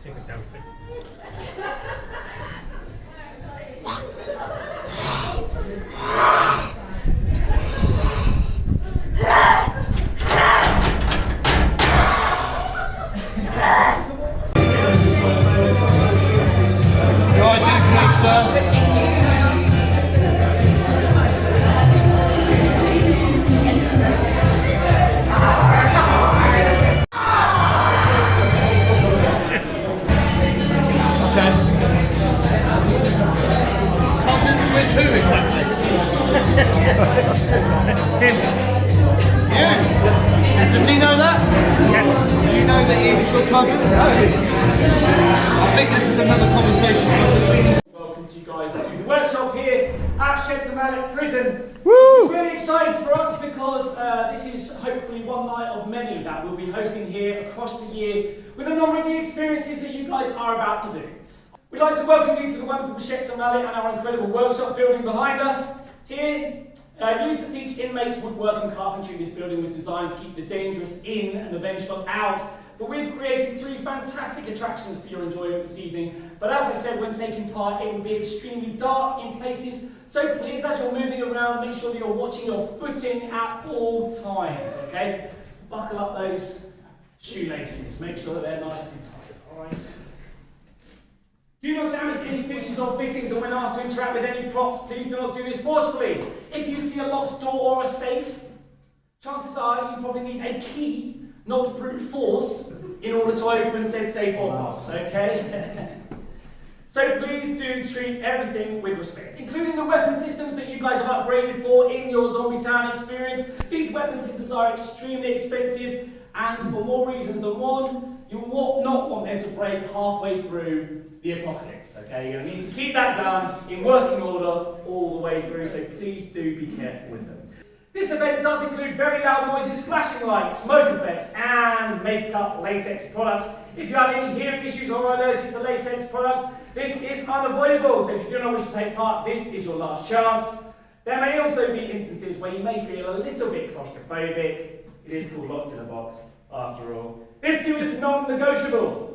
Take a selfie. Yeah. Does he know that? Yes. Do you know that he's your cousin? No. I think this is another conversation. Welcome to you guys to the workshop here at Shepton Mallet Prison. Woo! This is really exciting for us because this is hopefully one night of many that we'll be hosting here across the year with a number of the experiences that you guys are about to do. We'd like to welcome you to the wonderful Shepton Mallet and our incredible workshop building behind us. Here, used to teach inmates woodwork and carpentry, this building was designed to keep the dangerous in and the vengeful out. But we've created 3 fantastic attractions for your enjoyment this evening. But as I said, when taking part, it will be extremely dark in places. So please, as you're moving around, make sure that you're watching your footing at all times, okay? Buckle up those shoelaces. Make sure that they're nice and tight, all right? Do not damage any fixtures or fittings, and when asked to interact with any props, please do not do this forcefully. If you see a locked door or a safe, chances are you probably need a key, not brute force, in order to open said safe or box, okay? So please do treat everything with respect, including the weapon systems that you guys have upgraded for in your Zombie Town experience. These weapon systems are extremely expensive, and for more reasons than one, you will not want them to break halfway through the apocalypse, okay? You're going to need to keep that gun in working order all the way through, so please do be careful with them. This event does include very loud noises, flashing lights, smoke effects, and makeup latex products. If you have any hearing issues or are allergic to latex products, this is unavoidable, so if you do not wish to take part, this is your last chance. There may also be instances where you may feel a little bit claustrophobic. It is called Locked in a Box, after all. This too is non-negotiable.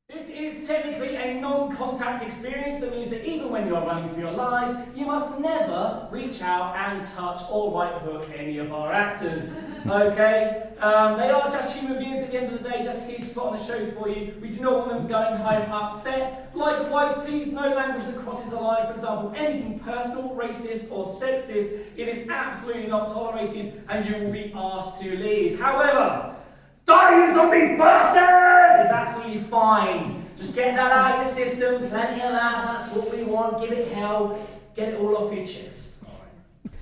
This is technically a non-contact experience. That means that even when you are running for your lives, you must never reach out and touch or right hook any of our actors, okay? They are just human beings at the end of the day, just here to put on a show for you. We do not want them going home upset. Likewise, please, no language that crosses a line, for example, anything personal, racist or sexist, it is absolutely not tolerated and you will be asked to leave. However, die, you zombie bastard! Is absolutely fine. Just get that out of your system, plenty of that, that's what we want. Give it hell, get it all off your chest. Alright.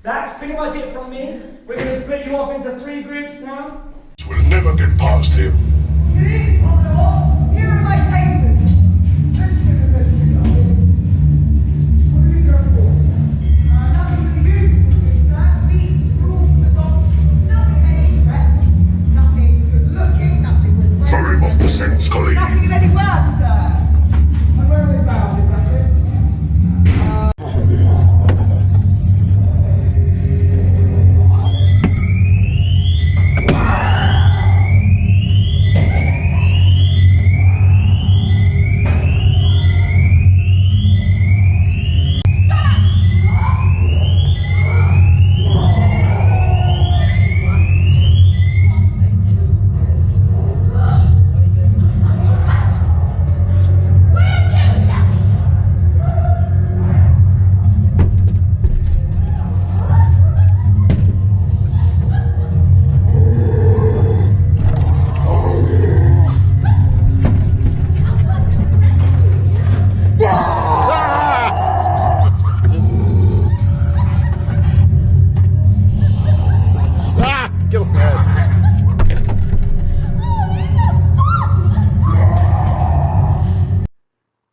That's pretty much it from me. We're going to split you off into 3 groups now. We'll never get past him. Good evening, Commodore. Here are my papers. Let's get the message out. What are these for? Nothing but the usual, sir. Beat, rule for the dogs. Nothing of any interest. Nothing good looking, nothing with Throw him off the scent, colleague. nothing of any worth, sir. And where are they bound exactly?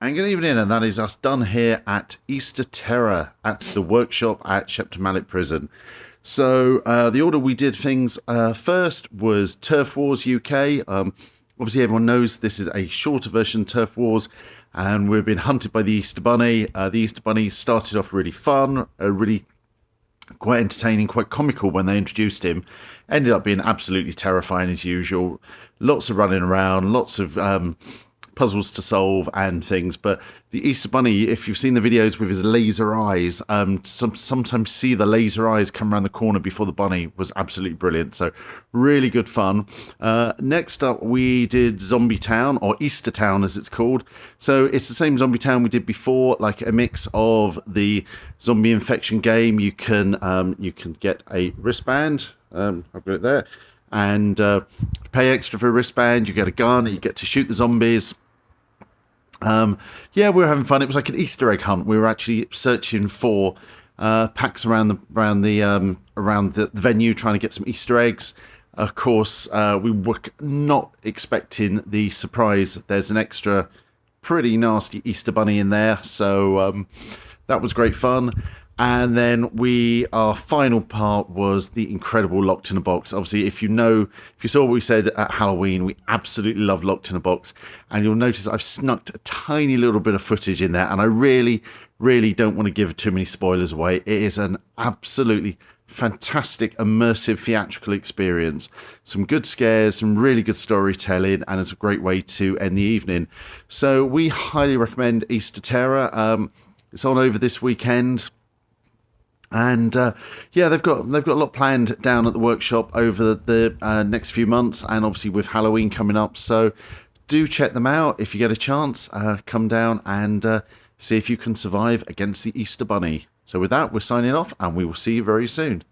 And good evening, and that is us done here at Easter Terror at the workshop at Shepton Mallet Prison. So the order we did things first was Turf Wars UK. Obviously everyone knows this is a shorter version of Turf Wars, and we've been hunted by the Easter Bunny. The Easter Bunny started off really fun, really quite entertaining, quite comical when they introduced him. Ended up being absolutely terrifying as usual. Lots of running around, lots of puzzles to solve and things. But the Easter Bunny, if you've seen the videos with his laser eyes, sometimes see the laser eyes come around the corner before the bunny, was absolutely brilliant. So really good fun. Next up, we did Zombie Town, or Easter Town as it's called. So it's the same Zombie Town we did before, like a mix of the zombie infection game. You can get a wristband. I've got it there. And pay extra for a wristband. You get a gun. You get to shoot the zombies. Yeah, we were having fun. It was like an Easter egg hunt. We were actually searching for packs around the venue, trying to get some Easter eggs. Of course, we were not expecting the surprise. There's an extra pretty nasty Easter bunny in there, so that was great fun. And then our final part was the incredible Locked in a Box. Obviously, if you saw what we said at Halloween, we absolutely love Locked in a Box. And you'll notice I've snuck a tiny little bit of footage in there. And I really, really don't want to give too many spoilers away. It is an absolutely fantastic, immersive theatrical experience. Some good scares, some really good storytelling, and it's a great way to end the evening. So we highly recommend Easter Terror. It's on over this weekend. And yeah, they've got a lot planned down at the workshop over the next few months, and obviously with Halloween coming up. So do check them out if you get a chance. Come down and see if you can survive against the Easter Bunny. So with that, we're signing off, and we will see you very soon.